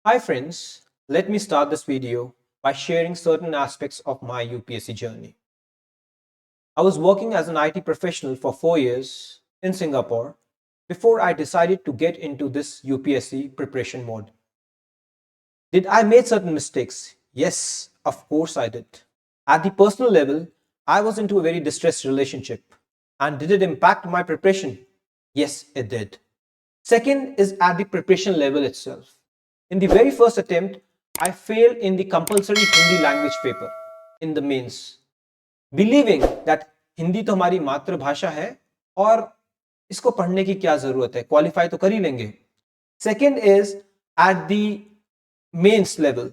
Hi friends, let me start this video by sharing certain aspects of my UPSC journey. I was working as an IT professional for 4 years in Singapore before I decided to get into this UPSC preparation mode. Did I make certain mistakes? Yes, of course I did. At the personal level, I was into a very distressed relationship. And did it impact my preparation? Yes, it did. Second is at the preparation level itself. In the very first attempt, I failed in the compulsory Hindi language paper in the mains, believing that Hindi तो हमारी मातृभाषा है और इसको पढ़ने की क्या जरूरत है, क्वालिफाई तो कर ही लेंगे. Second is at the mains level.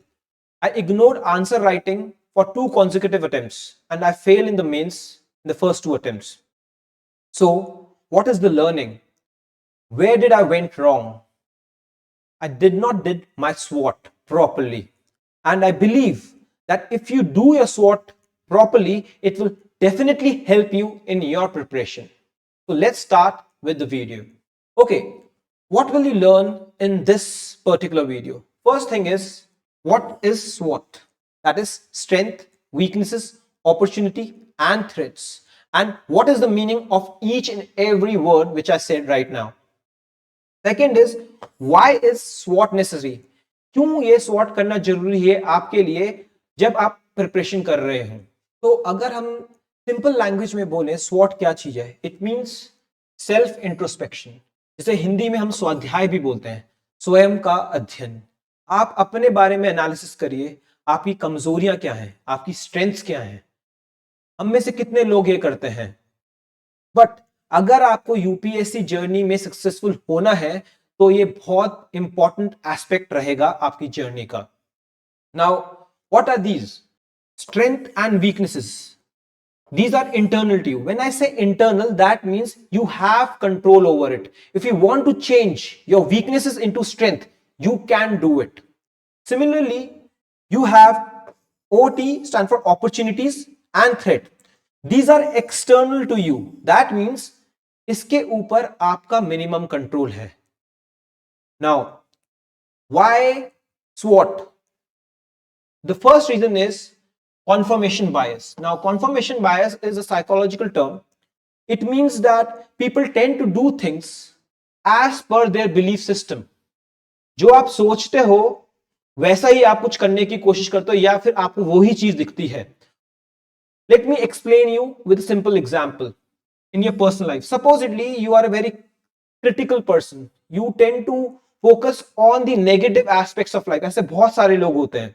I ignored answer writing for 2 consecutive attempts and I failed in the mains in the first 2 attempts. So, what is the learning? Where did I went wrong? I did not did my SWOT properly. And I believe that if you do your SWOT properly, it will definitely help you in your preparation. So let's start with the video. Okay, what will you learn in this particular video? First thing is, what is SWOT? That is strength, weaknesses, opportunity, and threats. And what is the meaning of each and every word which I said right now? Second is, why is SWOT necessary? क्यों ये SWOT करना जरूरी है आपके लिए जब आप preparation कर रहे हो? तो अगर हम सिंपल लैंग्वेज में बोले SWOT क्या चीज है? इट मींस सेल्फ इंट्रोस्पेक्शन, जिसे हिंदी में हम स्वाध्याय भी बोलते हैं, स्वयं का अध्ययन. आप अपने बारे में एनालिसिस करिए, आपकी कमजोरियां क्या हैं, आपकी स्ट्रेंथ्स क्या हैं. हम में से कितने लोग ये करते हैं? बट अगर आपको यूपीएससी जर्नी में सक्सेसफुल होना है तो ये बहुत इंपॉर्टेंट एस्पेक्ट रहेगा आपकी जर्नी का. Now what are these? Strength and weaknesses. These are internal to you. When I say internal, that means you have control over it. If you want to change your weaknesses into strength, you can do it. Similarly, you have OT, stand for opportunities, and threat. These are external to you. That means इसके ऊपर आपका minimum control है. Now, why SWOT? The first reason is confirmation bias. Now, confirmation bias is a psychological term. It means that people tend to do things as per their belief system. जो आप सोचते हो वैसा ही आप कुछ करने की कोशिश करते हो या फिर आपको वही चीज दिखती है. Let me explain you with a simple example. In your personal life, supposedly you are a very critical person. You tend to focus on the negative aspects of life. ऐसे बहुत सारे लोग होते हैं.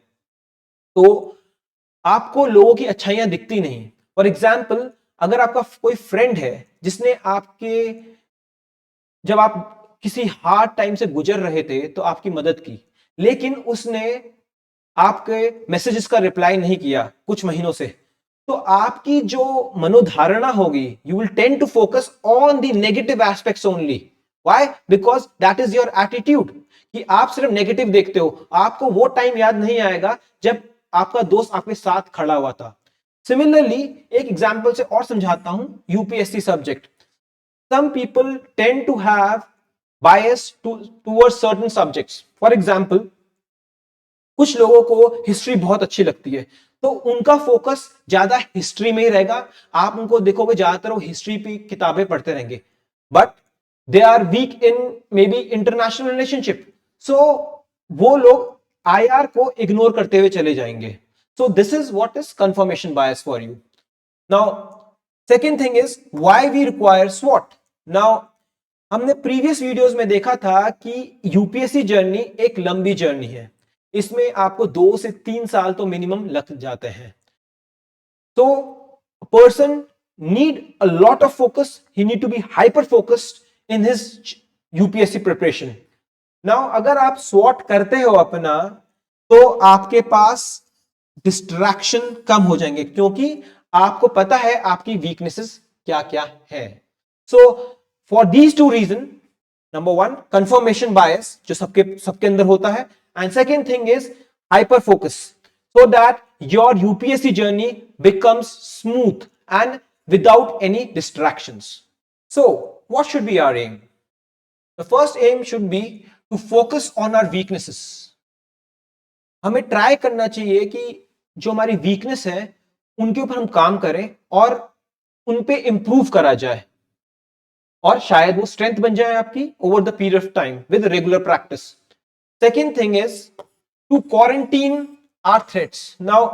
तो आपको लोगों की अच्छाइयां दिखती नहीं. फॉर एग्जाम्पल, अगर आपका कोई फ्रेंड है जिसने आपके जब आप किसी हार्ड टाइम से गुजर रहे थे तो आपकी मदद की, लेकिन उसने आपके मैसेजेस का रिप्लाई नहीं किया कुछ महीनों से, तो आपकी जो मनोधारणा होगी, you will tend to focus on the negative aspects only. Why? Because that is your attitude कि आप सिर्फ नेगेटिव देखते हो. आपको वो टाइम याद नहीं आएगा जब आपका दोस्त आपके साथ खड़ा हुआ था. सिमिलरली, एक एग्जांपल से और समझाता हूं. UPSC subject, some people tend to have bias towards certain subjects. For example, कुछ लोगों को हिस्ट्री बहुत अच्छी लगती है तो उनका फोकस ज्यादा हिस्ट्री में ही रहेगा. आप उनको देखोगे ज्यादातर वो हिस्ट्री की किताबें पढ़ते रहेंगे, but they are weak in maybe international relationship, so वो लोग आईआर को इग्नोर करते हुए चले जाएंगे. So this is what is confirmation bias for you. Now second thing is why we require SWOT. Now हमने प्रीवियस वीडियोस में देखा था कि यूपीएससी जर्नी एक लंबी जर्नी है. इसमें आपको 2 से 3 साल तो मिनिमम लग जाते हैं. तो person need a lot of focus. He need to be hyper focused in his UPSC preparation. Now अगर आप SWOT करते हो अपना, तो आपके पास डिस्ट्रैक्शन कम हो जाएंगे क्योंकि आपको पता है आपकी वीकनेसेस क्या क्या है. So for these 2 reason, number 1 confirmation bias जो सबके अंदर होता है, and second thing is hyper focus, so that your UPSC journey becomes smooth and without any distractions. So what should be our aim? The first aim should be to focus on our weaknesses. हमें try करना चाहिए कि जो हमारी weakness है उनके ऊपर हम काम करें और उन पे इंप्रूव करा जाए, और शायद वो स्ट्रेंथ बन जाए आपकी over the period of time with regular practice. Second thing is to quarantine or threats. Now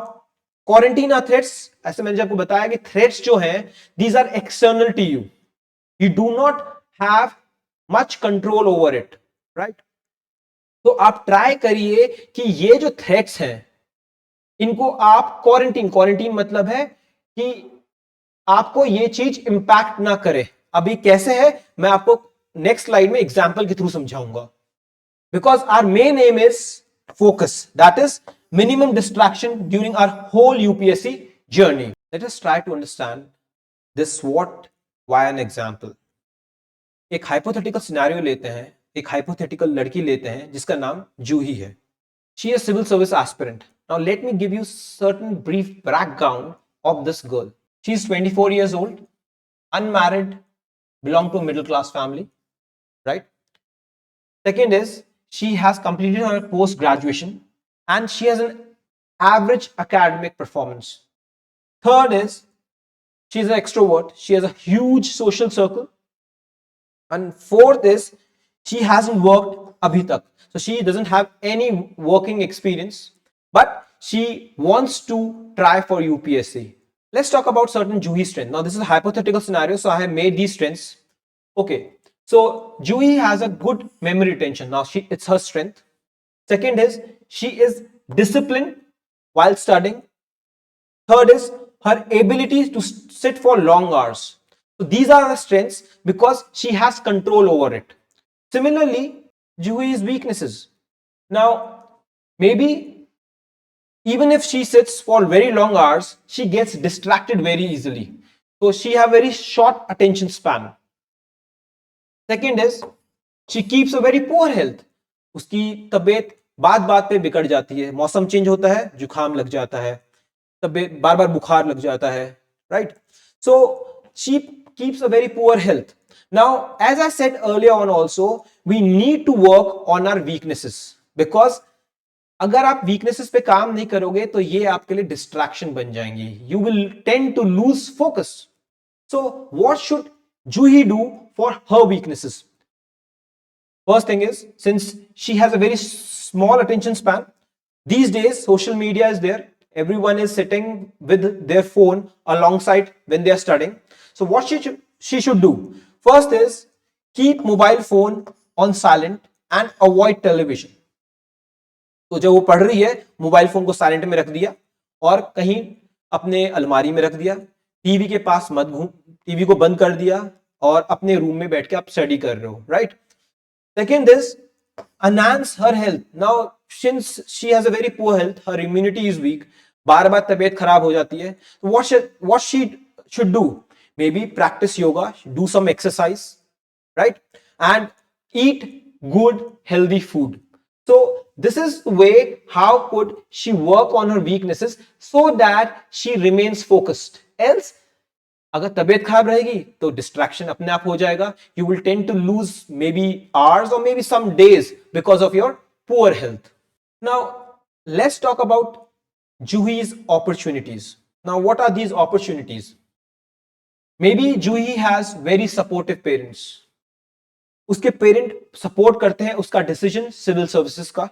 quarantine or threats, ऐसे मैंने आपको बताया कि थ्रेट्स जो हैं these are external to you, you do not have much control over it, right. तो आप try करिए कि ये जो थ्रेट्स हैं इनको आप क्वारंटीन, क्वारंटीन मतलब है कि आपको ये चीज इंपैक्ट ना करे. अभी कैसे है मैं आपको नेक्स्ट स्लाइड में एग्जांपल के थ्रू समझाऊंगा. Because our main aim is focus, that is minimum distraction during our whole UPSC journey. Let us try to understand this SWOT via an example. एक हाइपोथेटिकल सिनेरियो लेते हैं, एक hypothetical लड़की लेते हैं जिसका नाम जूही है. She is a civil service aspirant. Now let me give you certain brief background of this girl. She is 24 years old, unmarried, belong to a middle class family, right? Second is she has completed her post graduation and she has an average academic performance. Third is she is an extrovert, she has a huge social circle. And fourth is she hasn't worked abhi tak, so she doesn't have any working experience, but she wants to try for UPSC. Let's talk about certain Juhi strengths. Now this is a hypothetical scenario, so I have made these strengths. Okay, so Juhi has a good memory retention. Now it's her strength. Second is she is disciplined while studying. Third is her ability to sit for long hours. So these are her strengths because she has control over it. Similarly, Juhi's weaknesses. Now, maybe even if she sits for very long hours, she gets distracted very easily. So she have very short attention span. Second is she keeps a very poor health. उसकी तबीयत बात बात पे बिगड़ जाती है, मौसम change होता है जुकाम लग जाता है, तबीयत बार बार बुखार लग जाता है, right. So she keeps a very poor health. Now, as I said earlier on also, we need to work on our weaknesses because अगर आप weaknesses पे काम नहीं करोगे तो ये आपके लिए distraction बन जाएंगी. You will tend to lose focus. So, what should Juhi do for her weaknesses? First thing is, since she has a very small attention span, these days social media is there. Everyone is sitting with their phone alongside when they are studying. So what she should do? First is keep mobile phone on silent and avoid television. तो जब वो पढ़ रही है mobile phone को silent में रख दिया और कहीं अपने अलमारी में रख दिया, टीवी के पास मत घूम, टीवी को बंद कर दिया और अपने रूम में बैठ के आप स्टडी कर रहे हो, right. Second is enhance her health. Now since she has a very poor health, her immunity is weak, बार बार तबीयत खराब हो जाती है, तो what she should do? Maybe practice yoga, do some exercise, right, and eat good healthy food. So this is the way how could she work on her weaknesses so that she remains focused. Else अगर तबीयत खराब रहेगी तो distraction अपने आप हो जाएगा. You will tend to lose maybe hours और maybe some days because of your poor health. Now let's talk about Juhi's opportunities. Now what are these opportunities? Maybe Juhi has very supportive parents. उसके parent support करते हैं उसका decision civil services का,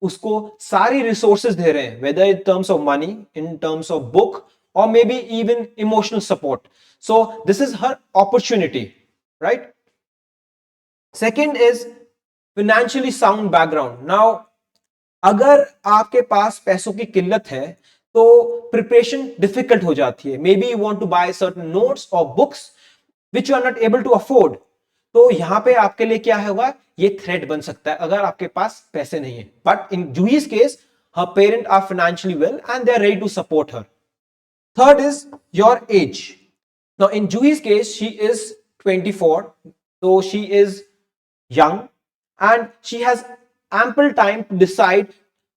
उसको सारी resources दे रहे हैं, whether in terms of money, in terms of book, or maybe even emotional support. So this is her opportunity, right? Second is financially sound background. Now अगर आपके पास पैसों की किल्लत है तो प्रिपरेशन डिफिकल्ट हो जाती है. Maybe you want to buy certain notes और books which you are not able to afford. तो यहां पे आपके लिए क्या होगा, ये थ्रेट बन सकता है अगर आपके पास पैसे नहीं है. But in Juhi's case her parent are financially well and they are ready to support her. Third is your age. Now in Juhi's case, she is 24, so she is young and she has ample time to decide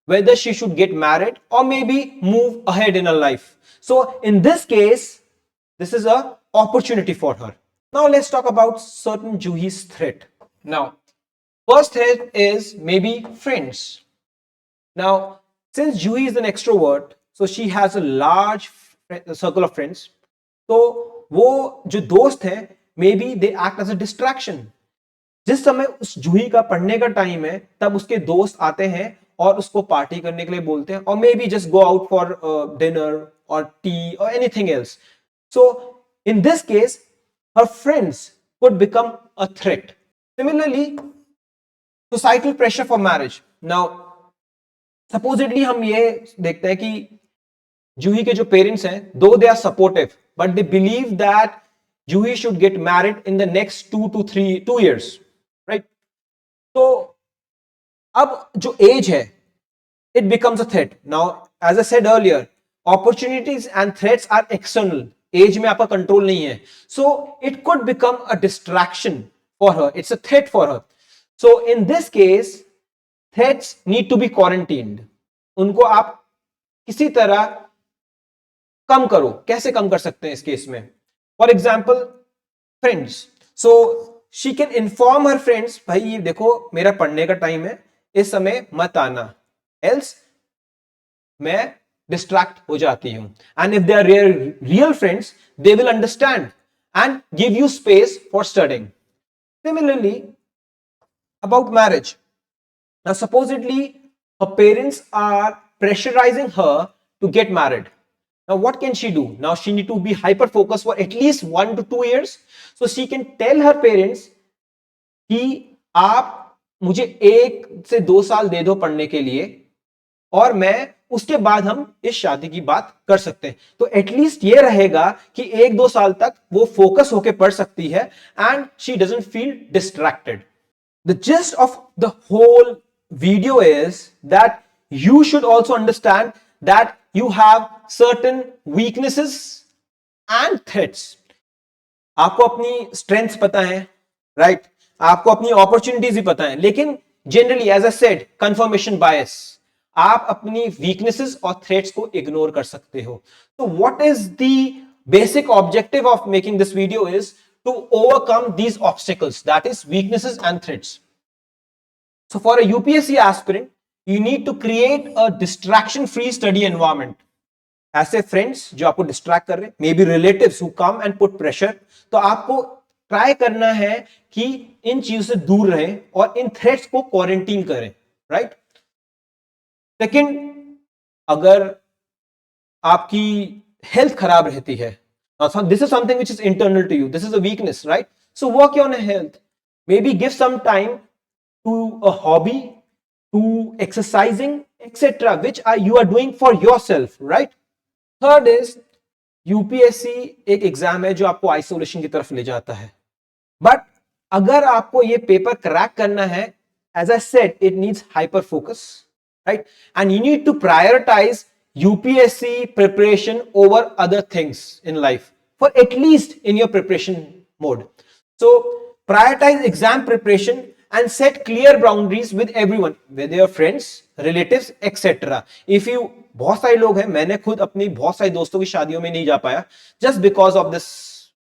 whether she should get married or maybe move ahead in her life. So in this case, this is a opportunity for her. Now let's talk about certain Juhi's threat. Now, first threat is maybe friends. Now, Since Juhi is an extrovert, so she has a large circle of friends. तो वो जो दोस्त हैं, maybe they act as a distraction. जिस समय उस जूही का पढ़ने का टाइम है, तब उसके दोस्त आते हैं और उसको पार्टी करने के लिए बोलते हैं, और may be just go out for dinner और टी और anything else. So in this case her friends could become a threat. Similarly, societal pressure for marriage. Now, supposedly हम ये देखते हैं कि जूही के जो पेरेंट्स हैं, though they are supportive, but they believe that Juhi should get married in the next 2 years, right? तो अब जो एज है, it becomes a threat. Now, as I said earlier, opportunities and threats are external. एज में आपका control नहीं है. So it could become a distraction for her. It's a threat for her. So in this case, threats need to be quarantined. उनको आप किसी तरह कम करो. कैसे कम कर सकते हैं इस केस में? For example, friends. So she can inform her friends, भाई ये देखो मेरा पढ़ने का टाइम है, इस समय मत आना, एल्स मैं डिस्ट्रैक्ट हो जाती हूं. And if they are real friends, they will understand and give you space for studying. Similarly, about marriage. Now, supposedly, her parents are pressurizing her to get married. Now, what can she do? Now, she need to be hyper focused for at least 1 to 2 years. So, she can tell her parents कि आप मुझे 1 से 2 साल दे दो पढ़ने के लिए, और मैं उसके बाद हम इस शादी की बात कर सकते हैं. तो एटलीस्ट ये रहेगा कि 1-2 साल तक वो फोकस होके पढ़ सकती है, and she doesn't feel distracted. The gist of the whole video is that you should also understand that you have certain weaknesses and threats. आपको अपनी स्ट्रेंथ्स पता है, राइट? आपको अपनी अपॉर्चुनिटीज भी पता है, लेकिन generally, as I said, confirmation bias, आप अपनी वीकनेसेस और थ्रेट्स को इग्नोर कर सकते हो. तो what is the basic objective of making this video is to overcome these obstacles, that is weaknesses and threats. So for a UPSC aspirant, you need to create a distraction free study environment. ऐसे friends जो आपको distract कर रहे हैं, maybe relatives who come and put pressure, तो आपको try करना है कि इन चीजों से दूर रहें और इन threats को quarantine करें, right? Second, अगर आपकी health खराब रहती है, now, this is something which is internal to you. This is a weakness, right? So work on your health. Maybe give some time to a hobby, to exercising, etc., which you are doing for yourself, right? Third is UPSC एक exam है जो आपको isolation की तरफ ले जाता है. But अगर आपको ये पेपर क्रैक करना है, as I said, it needs hyper focus, right? And you need to prioritize UPSC preparation over other things in life, for at least in your preparation mode. So prioritize exam preparation and set clear boundaries with everyone, whether your friends, relatives, etc. If you, बहुत सारे लोग हैं, मैंने खुद अपनी बहुत सारे दोस्तों की शादियों में नहीं जा पाया just because of this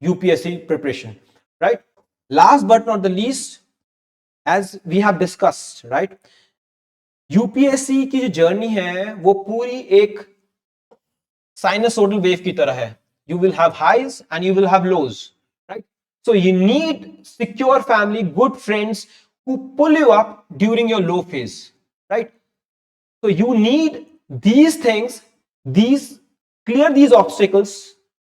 UPSC preparation, right? Last but not the least, as we have discussed, right? UPSC की जो जर्नी है वो पूरी एक साइनसोडल वेव की तरह है. You will have highs and you will have lows, right? So you need secure family, good friends who pull you up during your low phase, right? So you need these things, clear these obstacles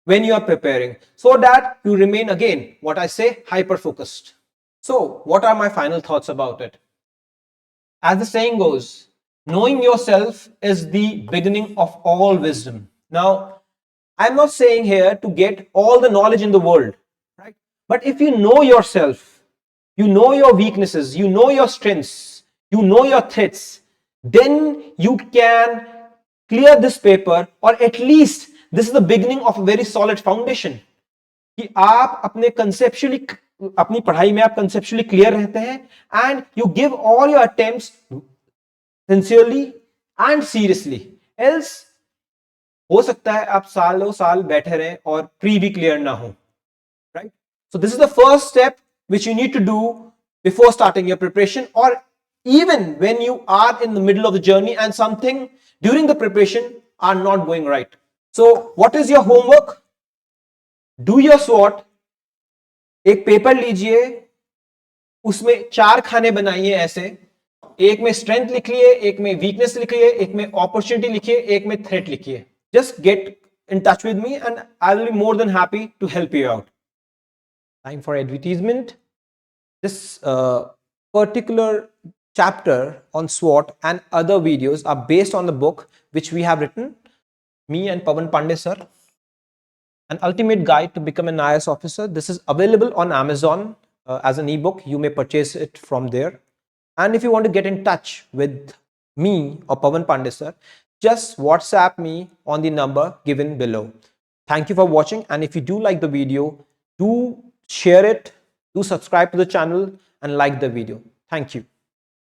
when you are preparing, so that you remain, again, what I say, hyper focused. So what are my final thoughts about it? As the saying goes, knowing yourself is the beginning of all wisdom. Now, I'm not saying here to get all the knowledge in the world, right? But if you know yourself, you know your weaknesses, you know your strengths, you know your threats, then you can clear this paper, or at least this is the beginning of a very solid foundation. कि आप अपने conceptually, अपनी पढ़ाई में आप conceptually clear रहते हैं, and you give all your attempts sincerely and seriously. Else हो सकता है आप सालों साल बैठे रहें और प्री भी क्लियर ना हो, right? So this is the first step which you need to do before starting your preparation, or even when you are in the middle of the journey and something during the preparation are not going right. So what is your homework? Do your SWOT. एक paper लीजिए, उसमें 4 खाने बनाइए ऐसे, एक में strength लिखिए, एक में वीकनेस लिखिए, एक में अपॉर्चुनिटी लिखिए, एक में थ्रेट लिखिए. Just get in touch with me and I will be more than happy to help you out. Time for advertisement. This particular chapter on SWOT and other videos are based on the book which we have written, me and Pawan Pandey sir, An Ultimate Guide to Become an IAS Officer. This is available on Amazon as an ebook. You may purchase it from there. And if you want to get in touch with me or Pawan Pandey sir, just WhatsApp me on the number given below. Thank you for watching, and if you do like the video, do share it, do subscribe to the channel and like the video. Thank you.